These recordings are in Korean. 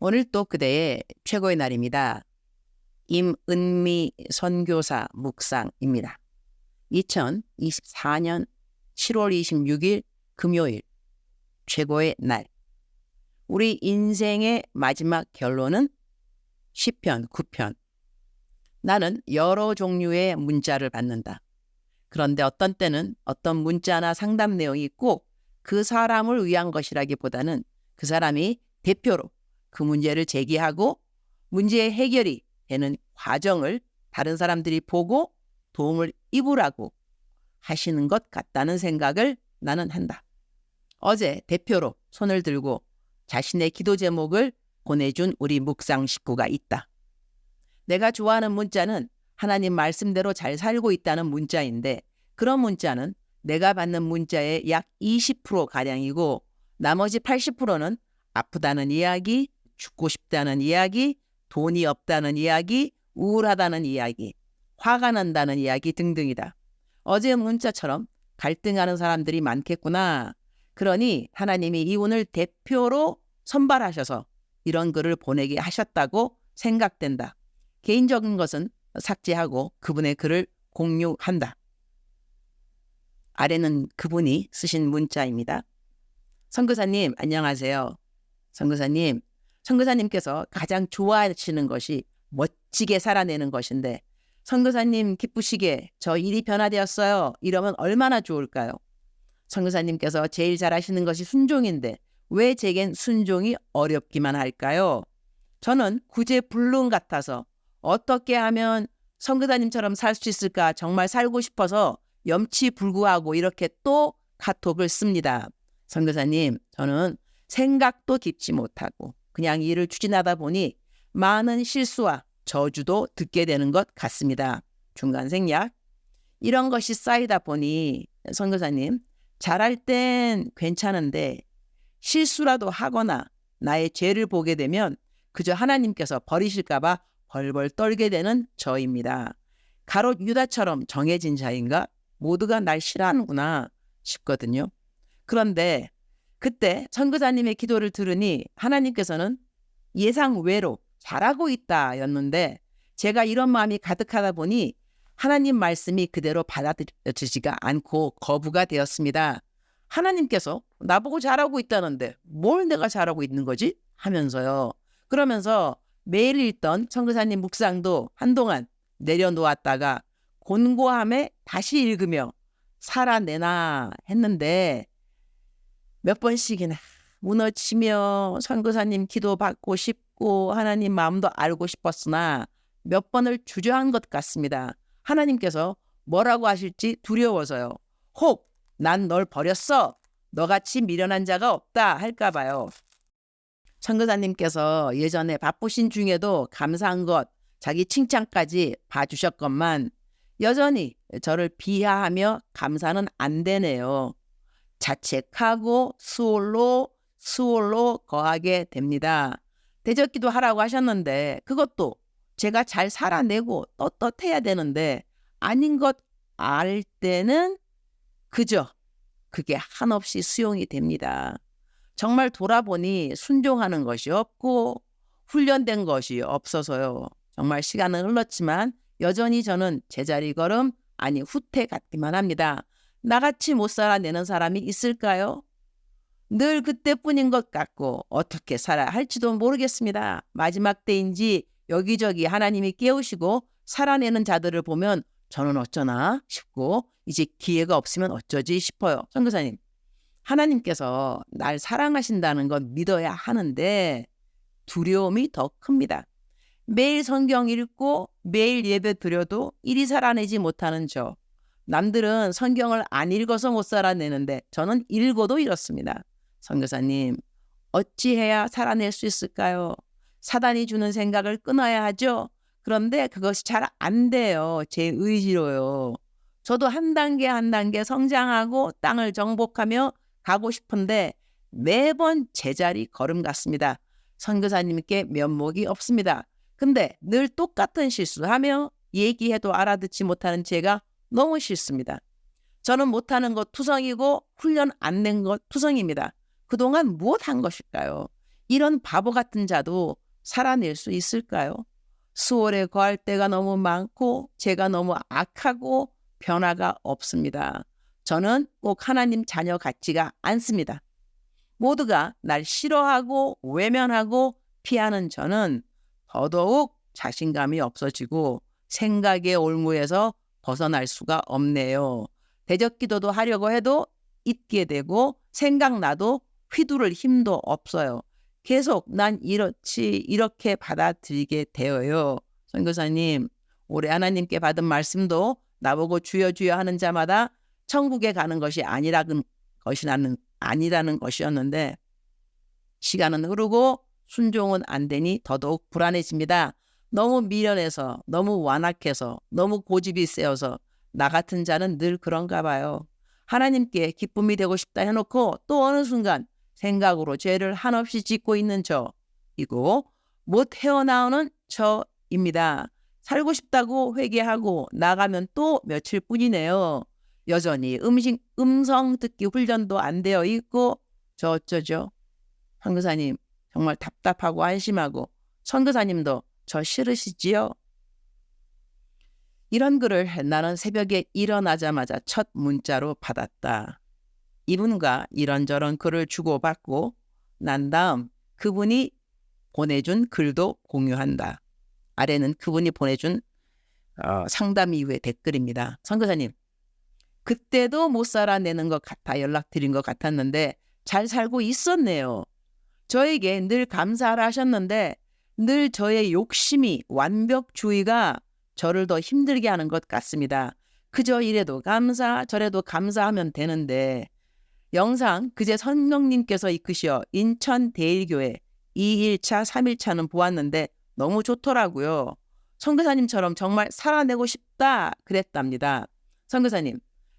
오늘 또 그대의 최고의 날입니다. 임은미 선교사 묵상입니다. 2024년 7월 26일 금요일 최고의 날. 우리 인생의 마지막 결론은 시편 9편. 나는 여러 종류의 문자를 받는다. 그런데 어떤 때는 어떤 문자나 상담 내용이 꼭 그 사람을 위한 것이라기보다는 그 사람이 대표로 그 문제를 제기하고 문제의 해결이 되는 과정을 다른 사람들이 보고 도움을 입으라고 하시는 것 같다는 생각을 나는 한다. 어제 대표로 손을 들고 자신의 기도 제목을 보내준 우리 묵상 식구가 있다. 내가 좋아하는 문자는 하나님 말씀대로 잘 살고 있다는 문자인데, 그런 문자는 내가 받는 문자의 약 20%가량이고 나머지 80%는 아프다는 이야기, 죽고 싶다는 이야기, 돈이 없다는 이야기, 우울하다는 이야기, 화가 난다는 이야기 등등이다. 어제 문자처럼 갈등하는 사람들이 많겠구나. 그러니 하나님이 이분을 대표로 선발하셔서 이런 글을 보내게 하셨다고 생각된다. 개인적인 것은 삭제하고 그분의 글을 공유한다. 아래는 그분이 쓰신 문자입니다. 선교사님, 안녕하세요. 선교사님께서 가장 좋아하시는 것이 멋지게 살아내는 것인데, 선교사님 기쁘시게 저 일이 변화되었어요, 이러면 얼마나 좋을까요? 선교사님께서 제일 잘하시는 것이 순종인데 왜 제겐 순종이 어렵기만 할까요? 저는 구제불능 같아서 어떻게 하면 선교사님처럼 살 수 있을까 정말 살고 싶어서 염치불구하고 이렇게 또 카톡을 씁니다. 선교사님, 저는 생각도 깊지 못하고 그냥 일을 추진하다 보니 많은 실수와 저주도 듣게 되는 것 같습니다. 중간 생략. 이런 것이 쌓이다 보니 선교사님, 잘할 땐 괜찮은데 실수라도 하거나 나의 죄를 보게 되면 그저 하나님께서 버리실까 봐 벌벌 떨게 되는 저입니다. 가롯 유다처럼 정해진 자인가? 모두가 날 싫어하는구나 싶거든요. 그런데 그때 선교사님의 기도를 들으니 하나님께서는 예상 외로 잘하고 있다였는데, 제가 이런 마음이 가득하다 보니 하나님 말씀이 그대로 받아들여지지가 않고 거부가 되었습니다. 하나님께서 나보고 잘하고 있다는데 뭘 내가 잘하고 있는 거지? 하면서요. 그러면서 매일 읽던 선교사님 묵상도 한동안 내려놓았다가 곤고함에 다시 읽으며 살아내나 했는데, 몇 번씩이나 무너지며 선교사님 기도 받고 싶고 하나님 마음도 알고 싶었으나 몇 번을 주저한 것 같습니다. 하나님께서 뭐라고 하실지 두려워서요. 혹 난 널 버렸어, 너같이 미련한 자가 없다 할까 봐요. 선교사님께서 예전에 바쁘신 중에도 감사한 것, 자기 칭찬까지 봐주셨건만 여전히 저를 비하하며 감사는 안 되네요. 자책하고 수월로 거하게 됩니다. 대적기도 하라고 하셨는데 그것도 제가 잘 살아내고 떳떳해야 되는데 아닌 것 알 때는 그저 그게 한없이 수용이 됩니다. 정말 돌아보니 순종하는 것이 없고 훈련된 것이 없어서요. 정말 시간은 흘렀지만 여전히 저는 제자리 걸음, 아니 후퇴 같기만 합니다. 나같이 못 살아내는 사람이 있을까요? 늘 그때뿐인 것 같고 어떻게 살아야 할지도 모르겠습니다. 마지막 때인지 여기저기 하나님이 깨우시고 살아내는 자들을 보면 저는 어쩌나 싶고 이제 기회가 없으면 어쩌지 싶어요. 선교사님, 하나님께서 날 사랑하신다는 건 믿어야 하는데 두려움이 더 큽니다. 매일 성경 읽고 매일 예배 드려도 일이 살아내지 못하는 저. 남들은 성경을 안 읽어서 못 살아내는데 저는 읽어도 이렇습니다. 선교사님, 어찌해야 살아낼 수 있을까요? 사단이 주는 생각을 끊어야 하죠. 그런데 그것이 잘 안 돼요. 제 의지로요. 저도 한 단계 한 단계 성장하고 땅을 정복하며 가고 싶은데 매번 제자리 걸음 같습니다. 선교사님께 면목이 없습니다. 근데 늘 똑같은 실수하며 얘기해도 알아듣지 못하는 제가 너무 싫습니다. 저는 못하는 것 투성이고 훈련 안 낸 것 투성입니다. 그동안 무엇한 것일까요? 이런 바보 같은 자도 살아낼 수 있을까요? 수월에 거할 때가 너무 많고 제가 너무 악하고 변화가 없습니다. 저는 꼭 하나님 자녀 같지가 않습니다. 모두가 날 싫어하고 외면하고 피하는 저는 더더욱 자신감이 없어지고 생각의 올무에서 벗어날 수가 없네요. 대적 기도도 하려고 해도 잊게 되고 생각나도 휘두를 힘도 없어요. 계속 난 이렇게 받아들이게 되어요. 선교사님, 올해 하나님께 받은 말씀도 나보고 주여 주여 하는 자마다 천국에 가는 것이 아니라는 것이었는데 시간은 흐르고 순종은 안 되니 더더욱 불안해집니다. 너무 미련해서, 너무 완악해서, 너무 고집이 세어서 나 같은 자는 늘 그런가 봐요. 하나님께 기쁨이 되고 싶다 해놓고 또 어느 순간 생각으로 죄를 한없이 짓고 있는 저이고 못 헤어나오는 저입니다. 살고 싶다고 회개하고 나가면 또 며칠뿐이네요. 여전히 음성 듣기 훈련도 안 되어 있고 저 어쩌죠? 선교사님 정말 답답하고 안심하고 선교사님도 저 싫으시지요? 이런 글을 나는 새벽에 일어나자마자 첫 문자로 받았다. 이분과 이런저런 글을 주고받고 난 다음 그분이 보내준 글도 공유한다. 아래는 그분이 보내준 상담 이후의 댓글입니다. 선교사님, 그때도 못 살아내는 것 같아 연락드린 것 같았는데 잘 살고 있었네요. 저에게 늘 감사를 하셨는데 늘 저의 욕심이 완벽주의가 저를 더 힘들게 하는 것 같습니다. 그저 이래도 감사 저래도 감사하면 되는데 영상 그제 성령님께서 이끄시어 인천 대일교회 2일차 3일차는 보았는데 너무 좋더라고요. 선교사님처럼 정말 살아내고 싶다 그랬답니다.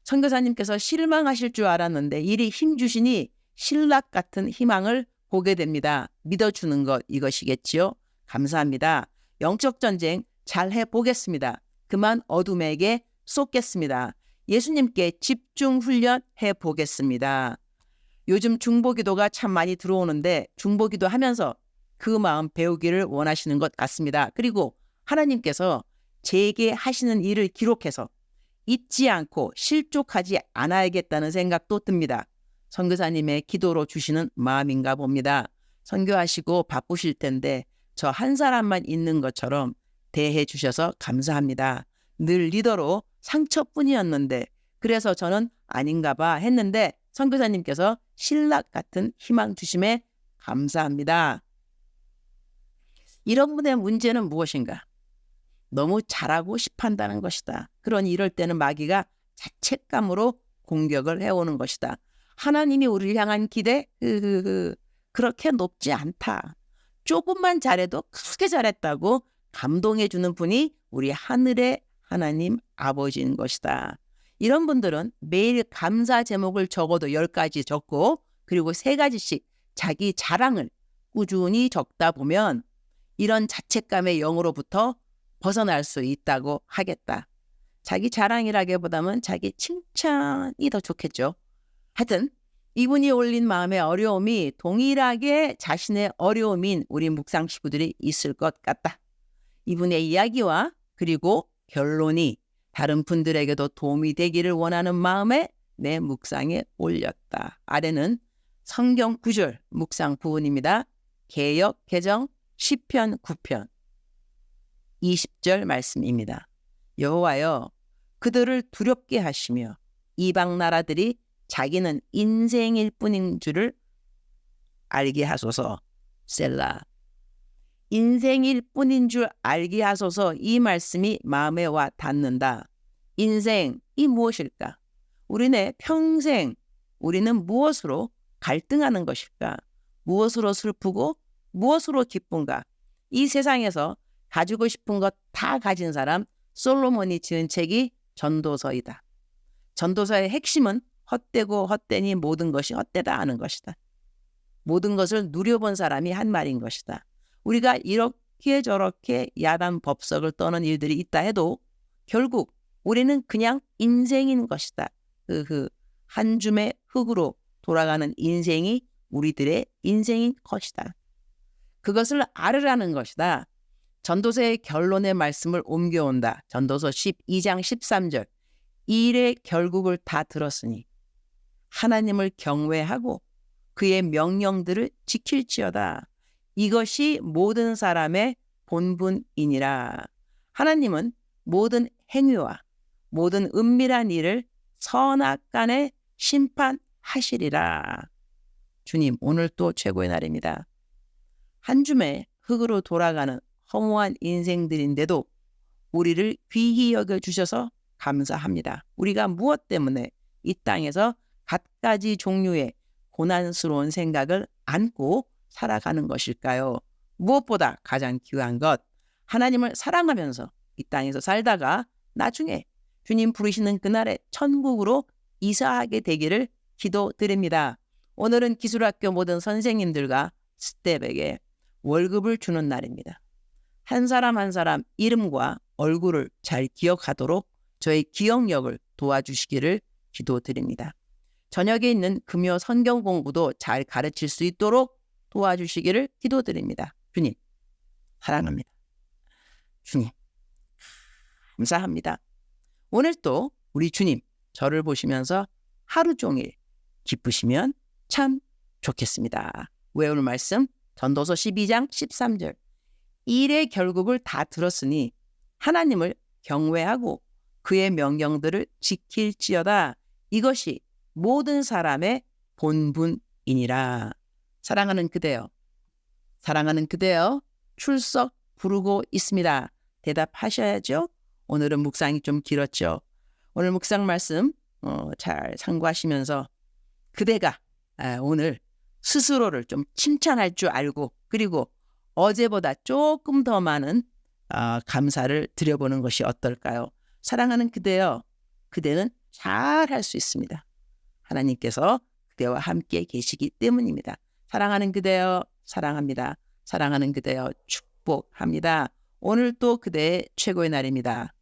선교사님께서 실망하실 줄 알았는데 이리 힘주시니 신락 같은 희망을 보게 됩니다. 믿어주는 것 이것이겠지요. 감사합니다. 영적 전쟁 잘 해보겠습니다. 그만 어둠에게 쏟겠습니다. 예수님께 집중 훈련해 보겠습니다. 요즘 중보기도가 참 많이 들어오는데 중보기도 하면서 그 마음 배우기를 원하시는 것 같습니다. 그리고 하나님께서 제게 하시는 일을 기록해서 잊지 않고 실족하지 않아야겠다는 생각도 듭니다. 선교사님의 기도로 주시는 마음인가 봅니다. 선교하시고 바쁘실 텐데 저 한 사람만 있는 것처럼 대해 주셔서 감사합니다. 늘 리더로 상처뿐이었는데 그래서 저는 아닌가 봐 했는데 선교사님께서 신락 같은 희망 주심에 감사합니다. 이런 분의 문제는 무엇인가? 너무 잘하고 싶어한다는 것이다. 그러니 이럴 때는 마귀가 자책감으로 공격을 해오는 것이다. 하나님이 우리를 향한 기대 그렇게 높지 않다. 조금만 잘해도 크게 잘했다고 감동해주는 분이 우리 하늘의 하나님 아버지인 것이다. 이런 분들은 매일 감사 제목을 적어도 10가지 적고 그리고 3가지씩 자기 자랑을 꾸준히 적다 보면 이런 자책감의 영으로부터 벗어날 수 있다고 하겠다. 자기 자랑이라기보다는 자기 칭찬이 더 좋겠죠. 하여튼 이분이 올린 마음의 어려움이 동일하게 자신의 어려움인 우리 묵상 식구들이 있을 것 같다. 이분의 이야기와 그리고 결론이 다른 분들에게도 도움이 되기를 원하는 마음에 내 묵상에 올렸다. 아래는 성경 구절 묵상 부분입니다. 개역 개정 시편 9편 20절 말씀입니다. 여호와여 그들을 두렵게 하시며 이방 나라들이 자기는 인생일 뿐인 줄을 알게 하소서. 셀라. 인생일 뿐인 줄 알게 하소서. 이 말씀이 마음에 와 닿는다. 인생이 무엇일까? 우리네 평생 우리는 무엇으로 갈등하는 것일까? 무엇으로 슬프고 무엇으로 기쁜가? 이 세상에서 가지고 싶은 것 다 가진 사람 솔로몬이 지은 책이 전도서이다. 전도서의 핵심은 헛되고 헛되니 모든 것이 헛되다 하는 것이다. 모든 것을 누려본 사람이 한 말인 것이다. 우리가 이렇게 저렇게 야단 법석을 떠는 일들이 있다 해도 결국 우리는 그냥 인생인 것이다. 한 줌의 흙으로 돌아가는 인생이 우리들의 인생인 것이다. 그것을 알으라는 것이다. 전도서의 결론의 말씀을 옮겨온다. 전도서 12장 13절. 이 일의 결국을 다 들었으니 하나님을 경외하고 그의 명령들을 지킬지어다. 이것이 모든 사람의 본분이니라. 하나님은 모든 행위와 모든 은밀한 일을 선악간에 심판하시리라. 주님, 오늘 또 최고의 날입니다. 한 줌의 흙으로 돌아가는 허무한 인생들인데도 우리를 귀히 여겨주셔서 감사합니다. 우리가 무엇 때문에 이 땅에서 갖가지 종류의 고난스러운 생각을 안고 살아가는 것일까요? 무엇보다 가장 귀한 것, 하나님을 사랑하면서 이 땅에서 살다가 나중에 주님 부르시는 그날에 천국으로 이사하게 되기를 기도드립니다. 오늘은 기술학교 모든 선생님들과 스텝에게 월급을 주는 날입니다. 한 사람 한 사람 이름과 얼굴을 잘 기억하도록 저의 기억력을 도와주시기를 기도드립니다. 저녁에 있는 금요 성경 공부도 잘 가르칠 수 있도록 도와주시기를 기도드립니다. 주님, 사랑합니다. 주님, 감사합니다. 오늘 또 우리 주님 저를 보시면서 하루 종일 기쁘시면 참 좋겠습니다. 외울 말씀 전도서 12장 13절. 이 일의 결국을 다 들었으니 하나님을 경외하고 그의 명령들을 지킬지어다. 이것이 모든 사람의 본분이니라. 사랑하는 그대여, 사랑하는 그대여, 출석 부르고 있습니다. 대답하셔야죠. 오늘은 묵상이 좀 길었죠. 오늘 묵상 말씀 잘 참고하시면서 그대가 오늘 스스로를 좀 칭찬할 줄 알고 그리고 어제보다 조금 더 많은 감사를 드려보는 것이 어떨까요? 사랑하는 그대여, 그대는 잘 할 수 있습니다. 하나님께서 그대와 함께 계시기 때문입니다. 사랑하는 그대여, 사랑합니다. 사랑하는 그대여, 축복합니다. 오늘 또 그대의 최고의 날입니다.